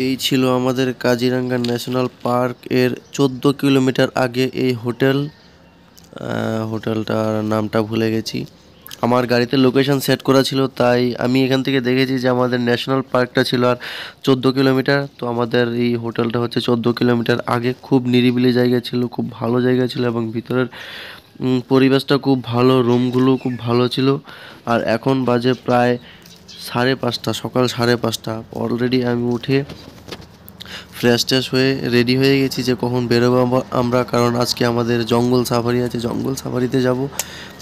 এই ছিল আমাদের কাজিরাঙ্গা ন্যাশনাল পার্ক এর 14 কিলোমিটার আগে এই হোটেল। হোটেলটার নামটা ভুলে গেছি। আমার গাড়িতে লোকেশন সেট করা ছিল, তাই আমি এখান থেকে দেখেছি যে আমাদের ন্যাশনাল পার্কটা ছিল আর 14 কিলোমিটার। তো আমাদের এই হোটেলটা হচ্ছে 14 কিলোমিটার আগে। খুব নিরিবিলি জায়গা ছিল, খুব ভালো জায়গা ছিল এবং ভিতরের পরিবেশটা খুব ভালো, রুমগুলো খুব ভালো ছিল। আর এখন বাজে প্রায় 5:30, সকাল 5:30। অলরেডি আমি উঠে ফ্রেশ ট্রেশ হয়ে রেডি হয়ে গেছি যে কখন বেরোবো আমরা, কারণ আজকে আমাদের জঙ্গল সাফারি আছে, জঙ্গল সাফারিতে যাব।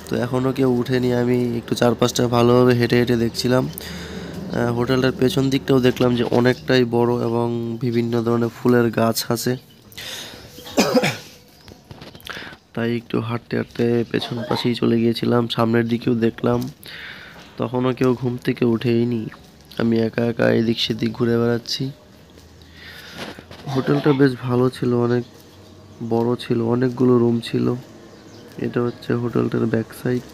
তো এখনও কেউ উঠেনি, আমি একটু চারপাশটা ভালোভাবে হেঁটে হেঁটে দেখছিলাম। হোটেলটার পেছন দিকটাও দেখলাম যে অনেকটাই বড় এবং বিভিন্ন ধরনের ফুলের গাছ আছে। তাই একটু হাঁটতে হাঁটতে পেছন পাশেই চলে গিয়েছিলাম, সামনের দিকেও দেখলাম। তখনও কেউ ঘুম থেকে উঠেইনি, আমি একা একা এদিক সেদিক ঘুরে বেড়াচ্ছি। হোটেলটা বেশ ভালো ছিল, অনেক বড় ছিল, অনেকগুলো রুম ছিল। এটা হচ্ছে হোটেলটার ব্যাক সাইড।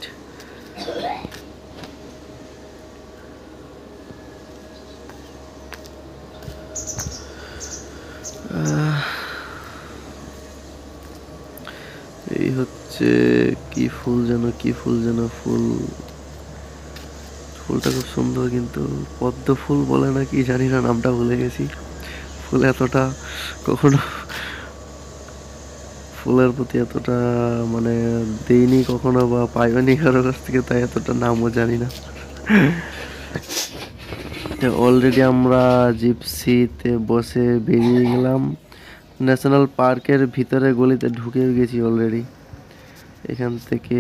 এই হচ্ছে কি ফুল যেন, কি ফুল যেন, ফুলটা খুব সুন্দর, কিন্তু পদ্ম ফুল বলে না কি জানি না, নামটা ভুলে গেছি। ফুল এতটা কখনো ফুলের প্রতি এতটা মানে দেইনি কখনো বা পাইনি কারোর কাছ থেকে, তাই এতটা নামও জানি না। অলরেডি আমরা জিপসিতে বসে বেরিয়ে গেলাম, ন্যাশনাল পার্কের ভিতরে গলিতে ঢুকে গেছি অলরেডি। এখান থেকে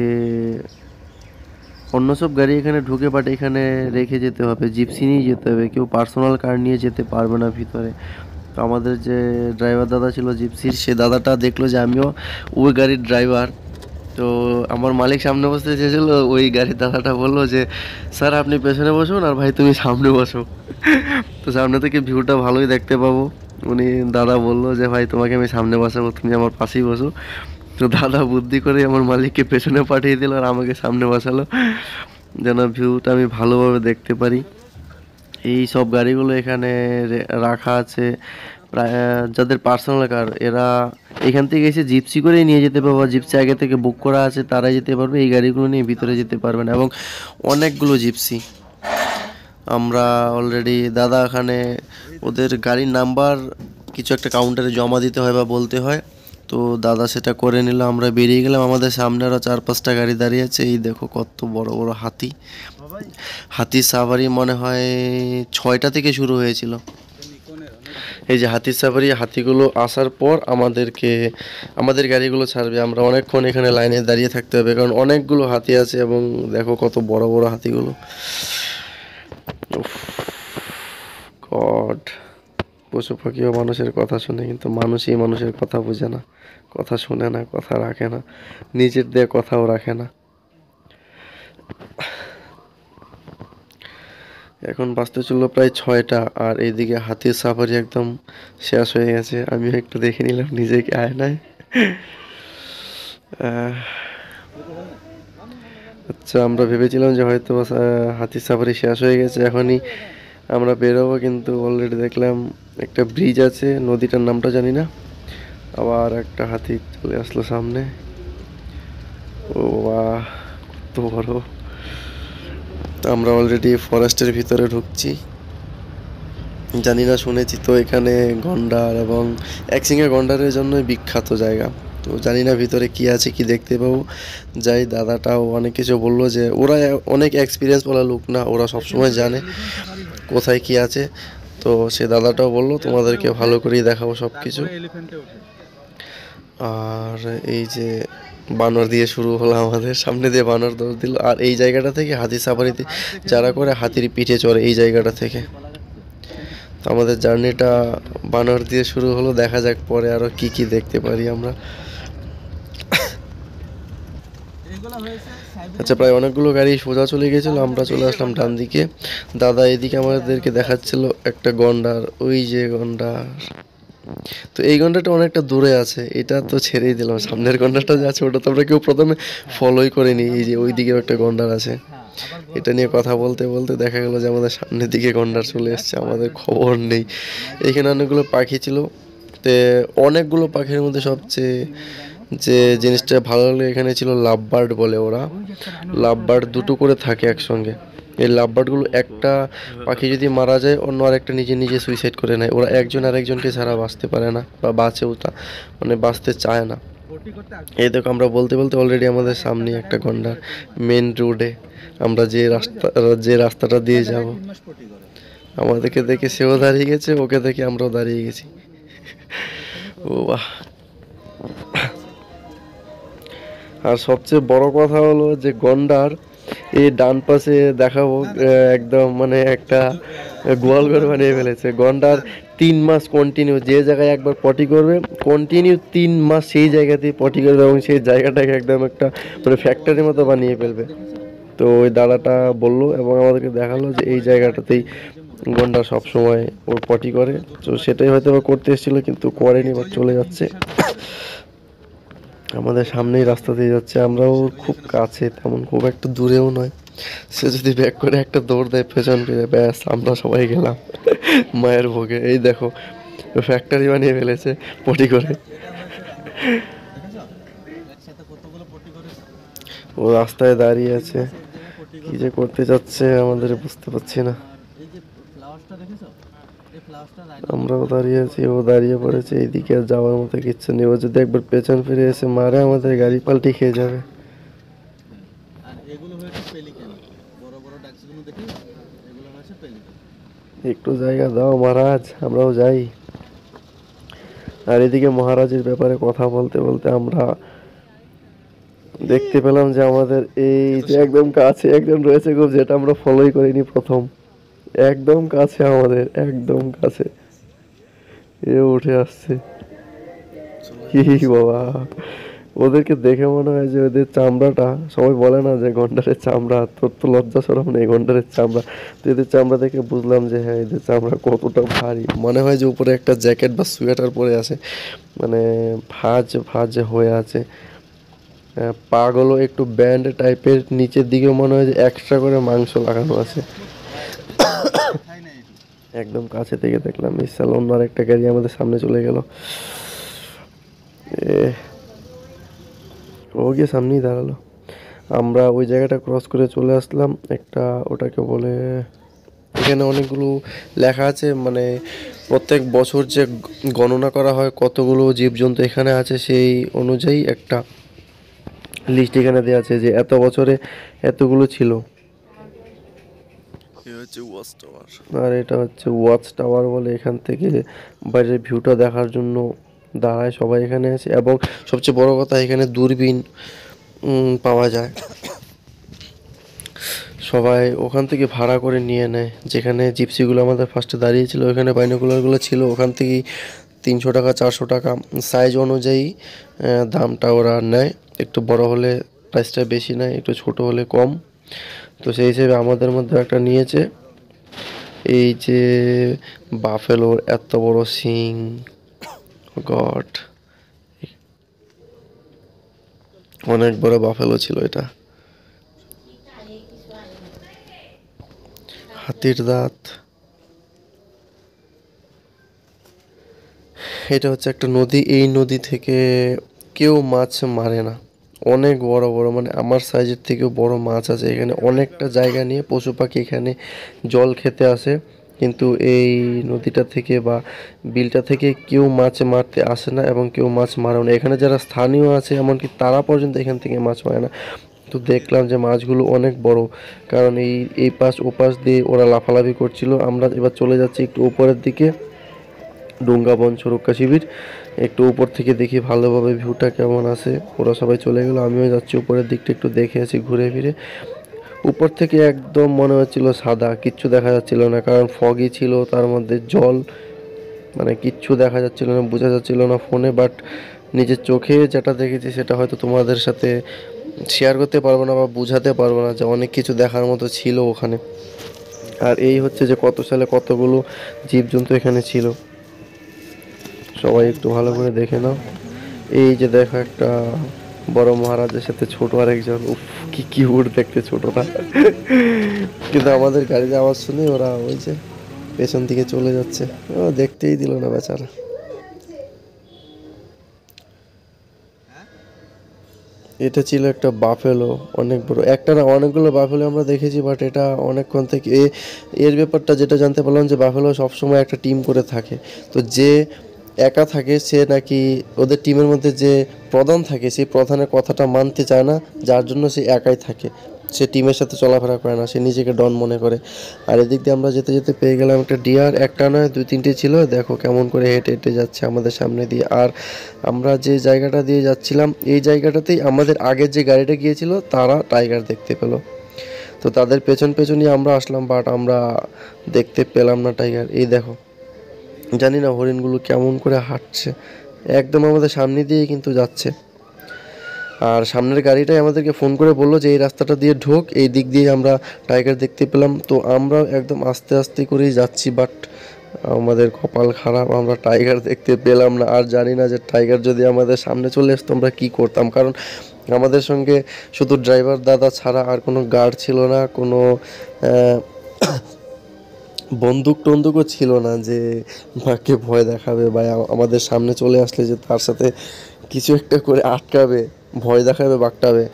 অন্য সব গাড়ি এখানে ঢুকে, বাট এখানে রেখে যেতে হবে, জিপসি নিয়ে যেতে হবে, কেউ পার্সোনাল কার নিয়ে যেতে পারবে না ভিতরে। তো আমাদের যে ড্রাইভার দাদা ছিল জিপসির, সে দাদাটা দেখলো যে আমিও ওই গাড়ির ড্রাইভার। তো আমার মালিক সামনে বসতে চেয়েছিল, ওই গাড়ির দাদাটা বললো যে স্যার আপনি পেছনে বসুন আর ভাই তুমি সামনে বসো। তো সামনে থেকে ভিউটা ভালোই দেখতে পাবো। উনি দাদা বললো যে ভাই তোমাকে আমি সামনে বসাবো, তুমি আমার পাশেই বসো। তো দাদা বুদ্ধি করে আমার মালিককে পেছনে পাঠিয়ে দিল আর আমাকে সামনে বসালো, যেন ভিউটা আমি ভালোভাবে দেখতে পারি। এই সব গাড়িগুলো এখানে রাখা আছে, প্রায় যাদের পার্সোনাল কার, এরা এখান থেকে এসে জিপসি করেই নিয়ে যেতে পারবে, জিপসি আগে থেকে বুক করা আছে তারাই যেতে পারবে, এই গাড়িগুলো নিয়ে ভিতরে যেতে পারবে না। এবং অনেকগুলো জিপসি আমরা অলরেডি, দাদা এখানে ওদের গাড়ির নাম্বার কিছু একটা কাউন্টারে জমা দিতে হয় বা বলতে হয়, তো দাদা সেটা করে নিল। আমরা বেরিয়ে গেলাম, আমাদের সামনে আরও 4-5টা গাড়ি দাঁড়িয়ে আছে। এই দেখো কত বড় বড় হাতি, হাতির সাফারি মনে হয় 6টা থেকে শুরু হয়েছিল। এই যে হাতির সাফারি, হাতিগুলো আসার পর আমাদের গাড়িগুলো ছাড়বে, আমরা অনেকক্ষণ এখানে লাইনে দাঁড়িয়ে থাকতে হবে কারণ অনেকগুলো হাতি আছে এবং দেখো কত বড় বড় হাতিগুলো। গড, পশু পাখিও মানুষের কথা শুনে, কিন্তু মানুষই মানুষের কথা বোঝে না, কথা শুনে না, কথা রাখে না, নিজের দিয়ে কথাও রাখে না। এখন বাজতে চললো প্রায় 6টা আর এইদিকে হাতির সাফারি একদম শেষ হয়ে গেছে। আমিও একটু দেখে নিলাম নিজেকে আয়নায়। আচ্ছা, আমরা ভেবেছিলাম যে হয়তো হাতির সাফারি শেষ হয়ে গেছে, এখনই আমরা বেরোবো, কিন্তু অলরেডি দেখলাম একটা ব্রিজ আছে, নদীটার নামটা জানি না, আবার একটা হাতি চলে আসলো সামনে। ও বাহ, কত বড়! আমরা অলরেডি ফরেস্টের ভিতরে ঢুকছি। জানি না, শুনেছি তো এখানে গন্ডার এবং একশিঙা গন্ডারের জন্যই বিখ্যাত জায়গা। তো জানি না ভিতরে কি আছে, কি দেখতে পাবো। যাই, দাদাটাও অনেক কিছু বললো, যে ওরা অনেক এক্সপিরিয়েন্স বলা লোক না, ওরা সবসময় জানে কোথায় কি আছে। তো সে দাদাটাও বললো তোমাদেরকে ভালো করেই দেখাবো সব কিছু। আর এই যে বানর দিয়ে শুরু হলো, আমাদের সামনে দিয়ে বানর দৌড় দিল। আর এই জায়গাটা থেকে হাতি সাফারিতে যারা করে হাতির পিঠে চড়ে এই জায়গাটা থেকে। তো আমাদের জার্নিটা বানর দিয়ে শুরু হলো, দেখা যাক পরে আরো কি কি দেখতে পারি আমরা। আচ্ছা, প্রায় অনেকগুলো গাড়ি সোজা চলে গেছিল, আমরা চলে আসলাম ডান দিকে। দাদা এদিকে আমাদেরকে দেখাচ্ছিল একটা গন্ডার, ওই যে গন্ডার। তো এই গন্ডারটা অনেকটা দূরে আছে, এটা তো ছেড়েই দিলাম। সামনের গন্ডারটা যে আছে ওটা তো আমরা কেউ প্রথমে ফলোই করিনি, এই যে ওই দিকেও একটা গন্ডার আছে। এটা নিয়ে কথা বলতে বলতে দেখা গেল যে আমাদের সামনের দিকে গন্ডার চলে এসছে, আমাদের খবর নেই। এখানে অনেকগুলো পাখি ছিল, তে অনেকগুলো পাখির মধ্যে সবচেয়ে যে জিনিসটা ভালো লাগলো এখানে ছিল লাভ বার্ড বলে ওরা। লাভ বার্ড দুটো করে থাকে একসঙ্গে। এই লাভ বার্ডগুলো একটা পাখি যদি মারা যায় অন্য আরেকটা নিজে নিজে সুইসাইড করে নেয়। ওরা একজন আরেকজনকে ছাড়া বাঁচতে পারে না বা বাঁচেও তা মানে বাঁচতে চায় না। এই দেখো আমরা বলতে বলতে অলরেডি আমাদের সামনে একটা গন্ডার মেন রোডে, আমরা যে রাস্তাটা দিয়ে যাব। আমাদেরকে দেখে সেও দাঁড়িয়ে গেছে, ওকে দেখে আমরাও দাঁড়িয়ে গেছি। ও বাহ! আর সবচেয়ে বড় কথা হলো যে গন্ডার এই ডান পাশে দেখাবো একদম মানে একটা গোয়াল ঘর বানিয়ে ফেলেছে। গন্ডার 3 মাস কন্টিনিউ যে জায়গায় একবার পটি করবে কন্টিনিউ 3 মাস সেই জায়গাতেই পটি করবে এবং সেই জায়গাটাকে একদম একটা মানে ফ্যাক্টরির মতো বানিয়ে ফেলবে। তো ওই দাদাটা বললো এবং আমাদেরকে দেখালো যে এই জায়গাটাতেই গন্ডার সবসময় ওর পটি করে। তো সেটাই হয়তো বা করতে এসেছিলো কিন্তু করেনি বা চলে যাচ্ছে। আমাদের সামনেই রাস্তা দিয়ে যাচ্ছে, আমরাও খুব কাছে, তেমন খুব একটা দূরেও নয়। সে যদি ব্যাক করে একটা দৌড় দেয় পেছন ফিরে, ব্যাস আমরা সবাই গেলাম মায়ের ভোগে। এই দেখো ফ্যাক্টরি বানিয়ে ফেলেছে পটি করে। ও রাস্তায় দাঁড়িয়ে আছে, কি যে করতে যাচ্ছে আমাদের বুঝতে পারছি না। আমরাও দাঁড়িয়ে আছি, ও দাঁড়িয়ে পড়েছে। এইদিকে আর যাওয়ার মতো কিচ্ছু নেই। ও যদি একবার পেছন ফিরে এসে মারে আমাদের গাড়ি পাল্টি খেয়ে যাবে। একটু জায়গা দাও মহারাজ, আমরাও যাই। আর এদিকে মহারাজের ব্যাপারে কথা বলতে বলতে আমরা দেখতে পেলাম যে আমাদের এই যে একদম কাছে একজন রয়েছে খুব, যেটা আমরা ফলোই করিনি প্রথম। একদম কাছে, আমাদের একদম কাছে এ উঠে আসছে। কি বাবা, ওদেরকে দেখে মনে হয় যে ওদের চামড়াটা, সবাই বলে না যে গন্ডারের চামড়া, তোর তো লজ্জা শরম নেই গন্ডারের চামড়া। তো এদের চামড়া দেখে বুঝলাম যে হ্যাঁ এদের চামড়া কতটা ভারী। মনে হয় যে উপরে একটা জ্যাকেট বা সোয়েটার পরে আছে, মানে ভাঁজ ভাঁজ হয়ে আছে। পাগুলো একটু ব্যান্ড টাইপের, নিচের দিকেও মনে হয় যে এক্সট্রা করে মাংস লাগানো আছে। একদম কাছে থেকে দেখলাম। এই সাল অন্য আরেকটা গাড়ি আমাদের সামনে চলে গেল। ও গিয়ে সামনেই দাঁড়ালো। আমরা ওই জায়গাটা ক্রস করে চলে আসলাম একটা, ওটাকে বলে, এখানে অনেকগুলো লেখা আছে, মানে প্রত্যেক বছর যে গণনা করা হয় কতগুলো জীবজন্তু এখানে আছে সেই অনুযায়ী একটা লিস্ট এখানে দেওয়া আছে যে এত বছরে এতগুলো ছিল। আর এটা হচ্ছে ওয়াচ টাওয়ার বলে। এখান থেকে বাইরের ভিউটা দেখার জন্য দাঁড়ায় সবাই এখানে আছে। এবং সবচেয়ে বড় কথা এখানে দূরবীন পাওয়া যায়, সবাই ওখান থেকে ভাড়া করে নিয়ে নেয়। যেখানে জিপসিগুলো আমাদের ফার্স্টে দাঁড়িয়েছিল ওখানে বাইনোকুলারগুলো ছিল, ওখান থেকেই 300 টাকা 400 টাকা সাইজ অনুযায়ী দামটা ওরা নেয়। একটু বড় হলে প্রাইসটা বেশি নেয়, একটু ছোট হলে কম। তো সেই হিসেবে আমাদের মধ্যে একটা নিয়েছে। এই যে বাফেলোর এত বড় সিং, গড, অনেক বড় বাফেলো ছিল এটা। হাতির দাঁত। এটা হচ্ছে একটা নদী, এই নদী থেকে কেউ মাছ মারে না। অনেক বড় বড়, মানে আমার সাইজের থেকেও বড় মাছ আছে এখানে। অনেকটা জায়গা নিয়ে পশু পাখি এখানে জল খেতে আসে, কিন্তু এই নদীটা থেকে বা বিলটা থেকে কেউ মাছ মারতে আসে না এবং কেউ মাছ মারেও না। এখানে যারা স্থানীয় আছে এমনকি তারা পর্যন্ত এখান থেকে মাছ মারে না। তো দেখলাম যে মাছগুলো অনেক বড়, কারণ এই পাশ ও পাশ দিয়ে ওরা লাফালাফি করছিল। আমরা এবার চলে যাচ্ছি একটু উপরের দিকে, ডুঙ্গাবন সুরক্ষা শিবির। একটু উপর থেকে দেখি ভালোভাবে ভিউটা কেমন আছে। ওরা সবাই চলে গেল, আমিও যাচ্ছি উপরের দিকটা একটু দেখে আসি ঘুরে ফিরে। উপর থেকে একদম মনে হচ্ছিল সাদা, কিচ্ছু দেখা যাচ্ছিল না, কারণ ফগই ছিল, তার মধ্যে জল, মানে কিচ্ছু দেখা যাচ্ছিল না, বোঝা যাচ্ছিল না ফোনে। বাট নিজের চোখে যেটা দেখেছি সেটা হয়তো তোমাদের সাথে শেয়ার করতে পারবো না বা বুঝাতে পারবো না, যে অনেক কিছু দেখার মতো ছিল ওখানে। আর এই হচ্ছে যে কত সালে কতগুলো জীবজন্তু এখানে ছিল, সবাই একটু ভালো করে দেখে নাও। এই যে দেখো একটা বড় মহারাজের সাথে ছোট আরেকজন, উফ কি কিউট দেখতে ছোটটা। কিন্তু আমাদের গাড়িতে আওয়াজ শুনে ওরা ওই যে পেছন দিকে চলে যাচ্ছে, ও দেখতেই দিল না বেচারা। এটা ছিল একটা বাফেলো, অনেক বড়, একটা না অনেকগুলো বাফেলো আমরা দেখেছি, বাট এটা অনেকক্ষণ থেকে এর ব্যাপারটা যেটা জানতে পারলাম যে বাফেলো সবসময় একটা টিম করে থাকে। তো যে একা থাকে সে নাকি ওদের টিমের মধ্যে যে প্রধান থাকে সেই প্রধানের কথাটা মানতে চায় না, যার জন্য সে একাই থাকে, সে টিমের সাথে চলাফেরা করে না, সে নিজেকে ডন মনে করে। আর এদিক দিয়ে আমরা যেতে যেতে পেয়ে গেলাম একটা ডিয়ার, একটা নয় দুই তিনটে ছিল, দেখো কেমন করে হেঁটে হেঁটে যাচ্ছে আমাদের সামনে দিয়ে। আর আমরা যে জায়গাটা দিয়ে যাচ্ছিলাম এই জায়গাটাতেই আমাদের আগের যে গাড়িটা গিয়েছিল তারা টাইগার দেখতে পেলো, তো তাদের পেছন পেছনই আমরা আসলাম, বাট আমরা দেখতে পেলাম না টাইগার। এই দেখো, জানি না হরিণগুলো কেমন করে হাঁটছে, একদম আমাদের সামনে দিয়ে কিন্তু যাচ্ছে। আর সামনের গাড়িটাই আমাদেরকে ফোন করে বললো যে এই রাস্তাটা দিয়ে ঢোক, এই দিক দিয়ে আমরা টাইগার দেখতে পেলাম। তো আমরা একদম আস্তে আস্তে করেই যাচ্ছি, বাট আমাদের কপাল খারাপ, আমরা টাইগার দেখতে পেলাম না। আর জানি না যে টাইগার যদি আমাদের সামনে চলে আসতো আমরা কী করতাম, কারণ আমাদের সঙ্গে শুধু ড্রাইভার দাদা ছাড়া আর কোনো গার্ড ছিল না, কোনো বন্দুক টন্দুকও ছিল না যে মাকে ভয় দেখাবে বা আমাদের সামনে চলে আসলে যে তার সাথে কিছু একটা করে আটকাবে, ভয় দেখাবে, বাগটাবে,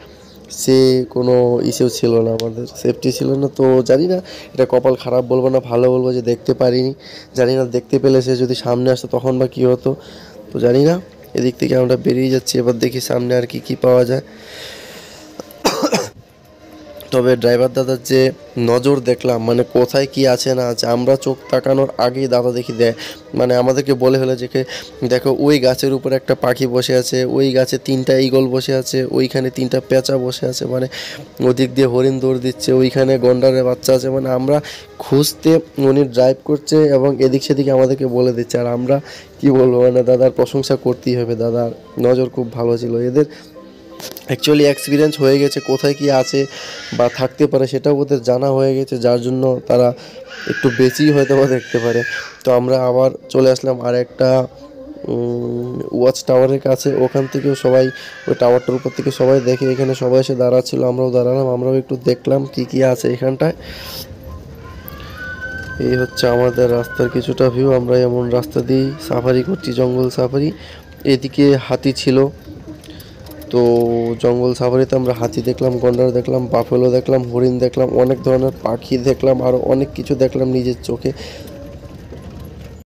সে কোনো ইস্যু ছিল না, আমাদের সেফটি ছিল না। তো জানি না এটা কপাল খারাপ বলবো না ভালো বলবো যে দেখতে পারিনি, জানি না দেখতে পেলে সে যদি সামনে আসতো তখন বা কী হতো, তো জানি না। এদিক থেকে আমরা বেরিয়ে যাচ্ছি, এবার দেখি সামনে আর কি কি পাওয়া যায়। তবে ড্রাইভার দাদার যে নজর দেখলাম, মানে কোথায় কি আছে না আছে, আমরা চোখ তাকানোর আগেই দাদা দেখি দেয়, মানে আমাদেরকে বলে ফেলে যে দেখো ওই গাছের উপরে একটা পাখি বসে আছে, ওই গাছে 3টা ঈগল বসে আছে, ওইখানে 3টা পেঁচা বসে আছে, মানে ওদিক দিয়ে হরিণ দৌড় দিচ্ছে, ওইখানে গন্ডারের বাচ্চা আছে, মানে আমরা খুঁজতে উনি ড্রাইভ করছে এবং এদিক সেদিকে আমাদেরকে বলে দিচ্ছে। আর আমরা কি বলবো, মানে দাদার প্রশংসা করতেই হবে, দাদার নজর খুব ভালো ছিল। এদের অ্যাকচুয়ালি এক্সপিরিয়েন্স হয়ে গেছে কোথায় কি আছে বা থাকতে পারে সেটাও ওদের জানা হয়ে গেছে, যার জন্য তারা একটু বেশিই হয়তো বা দেখতে পারে। তো আমরা আবার চলে আসলাম আর একটা ওয়াচ টাওয়ারের কাছে, ওখান থেকেও সবাই ওই টাওয়ারটার উপর থেকে সবাই দেখে, এখানে সবাই এসে দাঁড়াচ্ছিল, আমরাও দাঁড়ালাম, আমরাও একটু দেখলাম কি কি আছে এখানটায়। এই হচ্ছে আমাদের রাস্তার কিছুটা ভিউ, আমরা এমন রাস্তা দিয়েই সাফারি করছি, জঙ্গল সাফারি। এদিকে হাতি ছিল, তো জঙ্গল সাফারিতে আমরা হাতি দেখলাম, গন্ডার দেখলাম, বাফেলো দেখলাম, হরিণ দেখলাম, অনেক ধরনের পাখি দেখলাম, আরও অনেক কিছু দেখলাম নিজের চোখে।